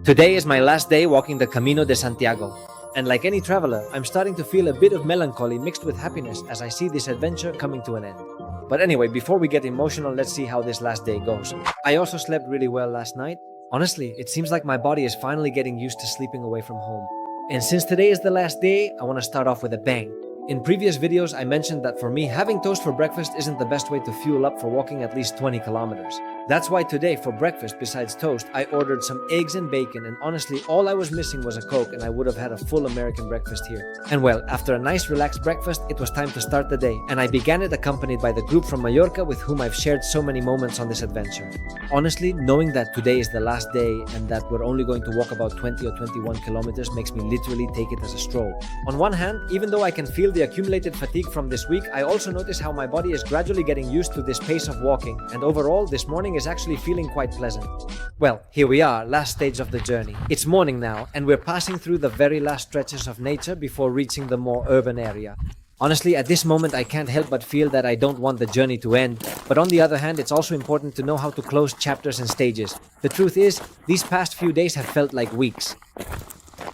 Today is my last day walking the Camino de Santiago. And like any traveler, I'm starting to feel a bit of melancholy mixed with happiness as I see this adventure coming to an end. But anyway, before we get emotional, let's see how this last day goes. I also slept really well last night. Honestly, it seems like my body is finally getting used to sleeping away from home. And since today is the last day, I want to start off with a bang. In previous videos, I mentioned that for me, having toast for breakfast isn't the best way to fuel up for walking at least 20 kilometers. That's why today, for breakfast, besides toast, I ordered some eggs and bacon, and honestly, all I was missing was a Coke, and I would have had a full American breakfast here. And well, after a nice relaxed breakfast, it was time to start the day, and I began it accompanied by the group from Mallorca with whom I've shared so many moments on this adventure. Honestly, knowing that today is the last day and that we're only going to walk about 20 or 21 kilometers makes me literally take it as a stroll. On one hand, even though I can feel the accumulated fatigue from this week, I also notice how my body is gradually getting used to this pace of walking, and overall, this morning is actually feeling quite pleasant. Well, here we are, last stage of the journey. It's morning now, and we're passing through the very last stretches of nature before reaching the more urban area. Honestly, at this moment, I can't help but feel that I don't want the journey to end, but on the other hand, it's also important to know how to close chapters and stages. The truth is, these past few days have felt like weeks.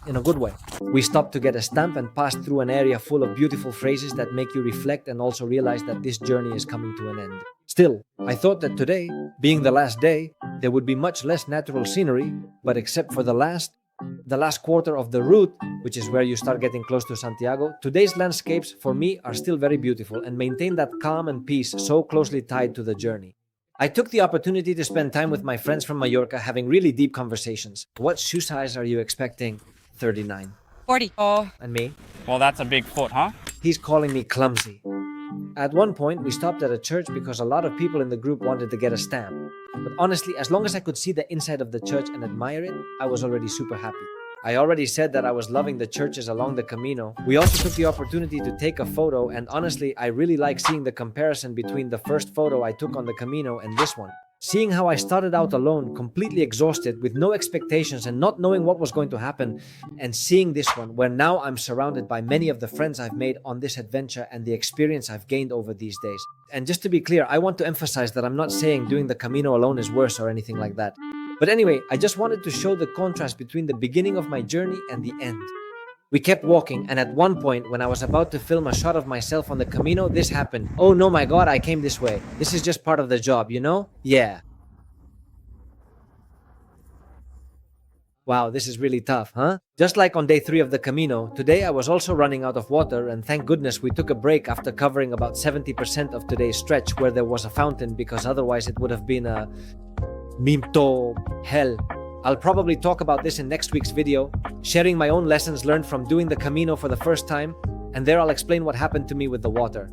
In a good way. We stopped to get a stamp and passed through an area full of beautiful phrases that make you reflect and also realize that this journey is coming to an end. Still, I thought that today, being the last day, there would be much less natural scenery, but except for the last quarter of the route, which is where you start getting close to Santiago, today's landscapes for me are still very beautiful and maintain that calm and peace so closely tied to the journey. I took the opportunity to spend time with my friends from Mallorca having really deep conversations. What shoe size are you expecting? 39. 40. Oh. And me? Well, that's a big foot, huh? He's calling me clumsy. At one point, we stopped at a church because a lot of people in the group wanted to get a stamp. But honestly, as long as I could see the inside of the church and admire it, I was already super happy. I already said that I was loving the churches along the Camino. We also took the opportunity to take a photo, and honestly, I really like seeing the comparison between the first photo I took on the Camino and this one. Seeing how I started out alone, completely exhausted, with no expectations and not knowing what was going to happen, and seeing this one, where now I'm surrounded by many of the friends I've made on this adventure and the experience I've gained over these days. And just to be clear, I want to emphasize that I'm not saying doing the Camino alone is worse or anything like that. But anyway, I just wanted to show the contrast between the beginning of my journey and the end. We kept walking, and at one point, when I was about to film a shot of myself on the Camino, this happened. Oh no, my God, I came this way. This is just part of the job, you know? Yeah. Wow, this is really tough, huh? Just like on day 3 of the Camino, today I was also running out of water, and thank goodness we took a break after covering about 70% of today's stretch where there was a fountain, because otherwise it would have been a mimto hell. I'll probably talk about this in next week's video, sharing my own lessons learned from doing the Camino for the first time, and there I'll explain what happened to me with the water.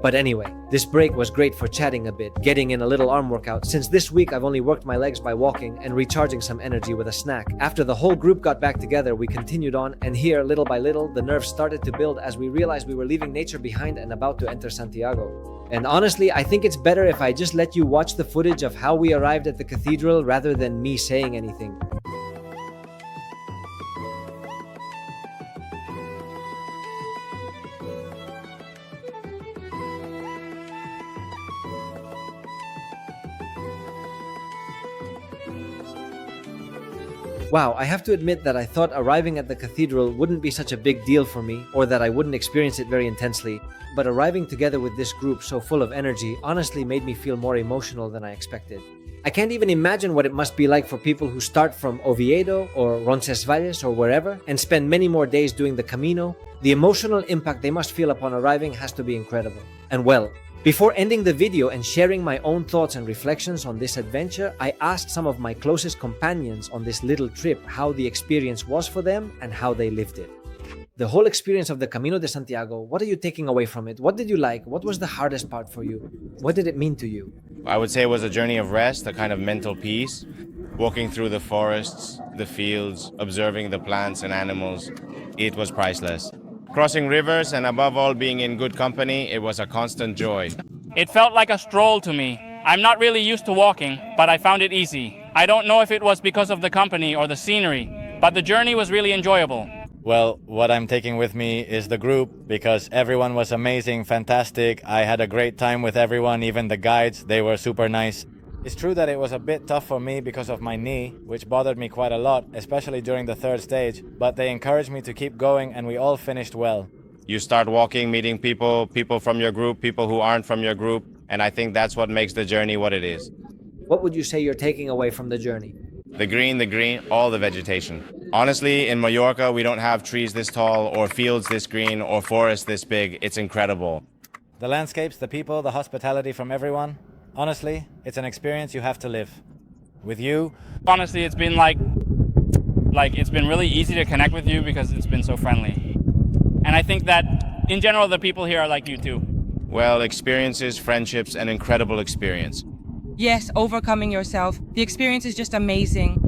But anyway, this break was great for chatting a bit, getting in a little arm workout, since this week I've only worked my legs by walking and recharging some energy with a snack. After the whole group got back together, we continued on, and here, little by little, the nerves started to build as we realized we were leaving nature behind and about to enter Santiago. And honestly, I think it's better if I just let you watch the footage of how we arrived at the cathedral rather than me saying anything. Wow, I have to admit that I thought arriving at the cathedral wouldn't be such a big deal for me, or that I wouldn't experience it very intensely, but arriving together with this group so full of energy honestly made me feel more emotional than I expected. I can't even imagine what it must be like for people who start from Oviedo or Roncesvalles or wherever and spend many more days doing the Camino. The emotional impact they must feel upon arriving has to be incredible. And well, before ending the video and sharing my own thoughts and reflections on this adventure, I asked some of my closest companions on this little trip how the experience was for them and how they lived it. The whole experience of the Camino de Santiago, what are you taking away from it? What did you like? What was the hardest part for you? What did it mean to you? I would say it was a journey of rest, a kind of mental peace. Walking through the forests, the fields, observing the plants and animals, it was priceless. Crossing rivers and above all being in good company, it was a constant joy. It felt like a stroll to me. I'm not really used to walking, but I found it easy. I don't know if it was because of the company or the scenery, but the journey was really enjoyable. Well, what I'm taking with me is the group, because everyone was amazing, fantastic. I had a great time with everyone, even the guides, they were super nice. It's true that it was a bit tough for me because of my knee, which bothered me quite a lot, especially during the third stage, but they encouraged me to keep going and we all finished well. You start walking, meeting people, people from your group, people who aren't from your group, and I think that's what makes the journey what it is. What would you say you're taking away from the journey? The green, all the vegetation. Honestly, in Mallorca, we don't have trees this tall, or fields this green, or forests this big. It's incredible. The landscapes, the people, the hospitality from everyone. Honestly, it's an experience you have to live. With you, Honestly, it's been like it's been really easy to connect with you because it's been so friendly. And I think that in general, the people here are like you too. Well, experiences, friendships, an incredible experience. Yes, overcoming yourself. The experience is just amazing.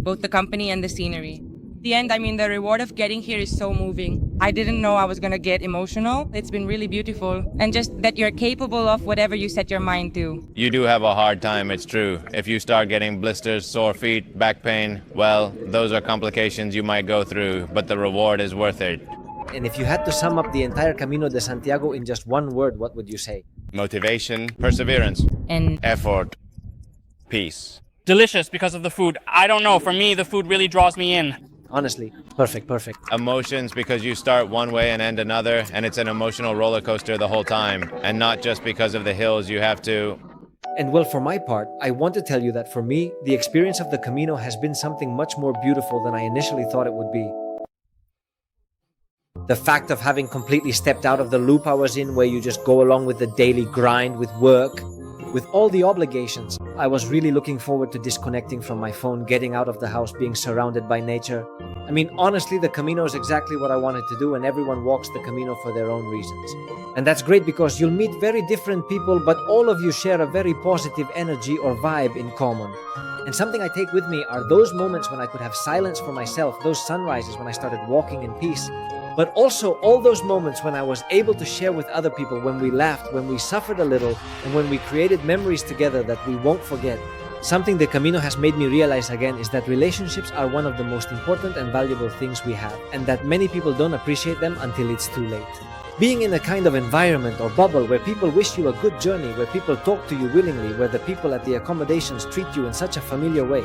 Both the company and the scenery. The end, the reward of getting here is so moving. I didn't know I was gonna get emotional. It's been really beautiful. And just that you're capable of whatever you set your mind to. You do have a hard time, it's true. If you start getting blisters, sore feet, back pain, well, those are complications you might go through, but the reward is worth it. And if you had to sum up the entire Camino de Santiago in just one word, what would you say? Motivation, perseverance, And effort, peace. Delicious because of the food. I don't know, for me, the food really draws me in. Honestly, perfect. Emotions because you start one way and end another, and it's an emotional roller coaster the whole time, and not just because of the hills you have to. And well, for my part, I want to tell you that for me, the experience of the Camino has been something much more beautiful than I initially thought it would be. The fact of having completely stepped out of the loop I was in, where you just go along with the daily grind, with work, with all the obligations. I was really looking forward to disconnecting from my phone, getting out of the house, being surrounded by nature. Honestly, the Camino is exactly what I wanted to do, and everyone walks the Camino for their own reasons. And that's great because you'll meet very different people, but all of you share a very positive energy or vibe in common. And something I take with me are those moments when I could have silence for myself, those sunrises when I started walking in peace, but also all those moments when I was able to share with other people, when we laughed, when we suffered a little, and when we created memories together that we won't forget. Something the Camino has made me realize again is that relationships are one of the most important and valuable things we have, and that many people don't appreciate them until it's too late. Being in a kind of environment or bubble where people wish you a good journey, where people talk to you willingly, where the people at the accommodations treat you in such a familiar way.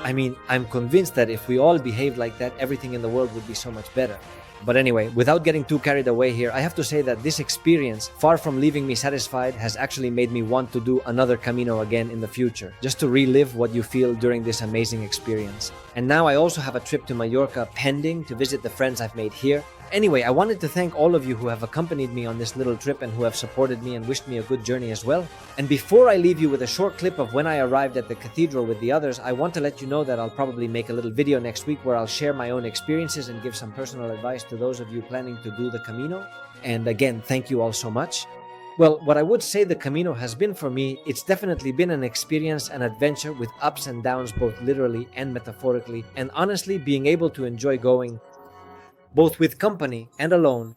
I'm convinced that if we all behaved like that, everything in the world would be so much better. But anyway, without getting too carried away here, I have to say that this experience, far from leaving me satisfied, has actually made me want to do another Camino again in the future, just to relive what you feel during this amazing experience. And now I also have a trip to Mallorca pending to visit the friends I've made here. Anyway, I wanted to thank all of you who have accompanied me on this little trip and who have supported me and wished me a good journey as well. And before I leave you with a short clip of when I arrived at the cathedral with the others, I want to let you know that I'll probably make a little video next week where I'll share my own experiences and give some personal advice to those of you planning to do the Camino. And again, thank you all so much. Well, what I would say the Camino has been for me, it's definitely been an experience, an adventure with ups and downs, both literally and metaphorically. And honestly, being able to enjoy going both with company and alone,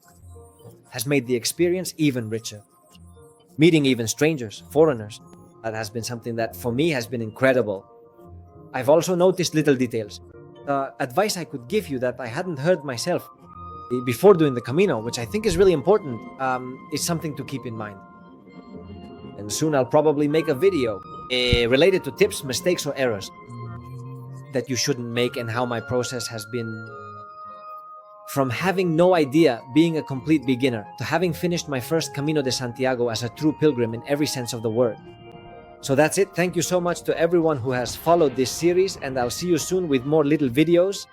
has made the experience even richer. Meeting even strangers, foreigners, that has been something that for me has been incredible. I've also noticed little details. Advice I could give you that I hadn't heard myself before doing the Camino, which I think is really important, is something to keep in mind. And soon I'll probably make a video related to tips, mistakes, or errors that you shouldn't make, and how my process has been from having no idea, being a complete beginner, to having finished my first Camino de Santiago as a true pilgrim in every sense of the word. So that's it. Thank you so much to everyone who has followed this series, and I'll see you soon with more little videos.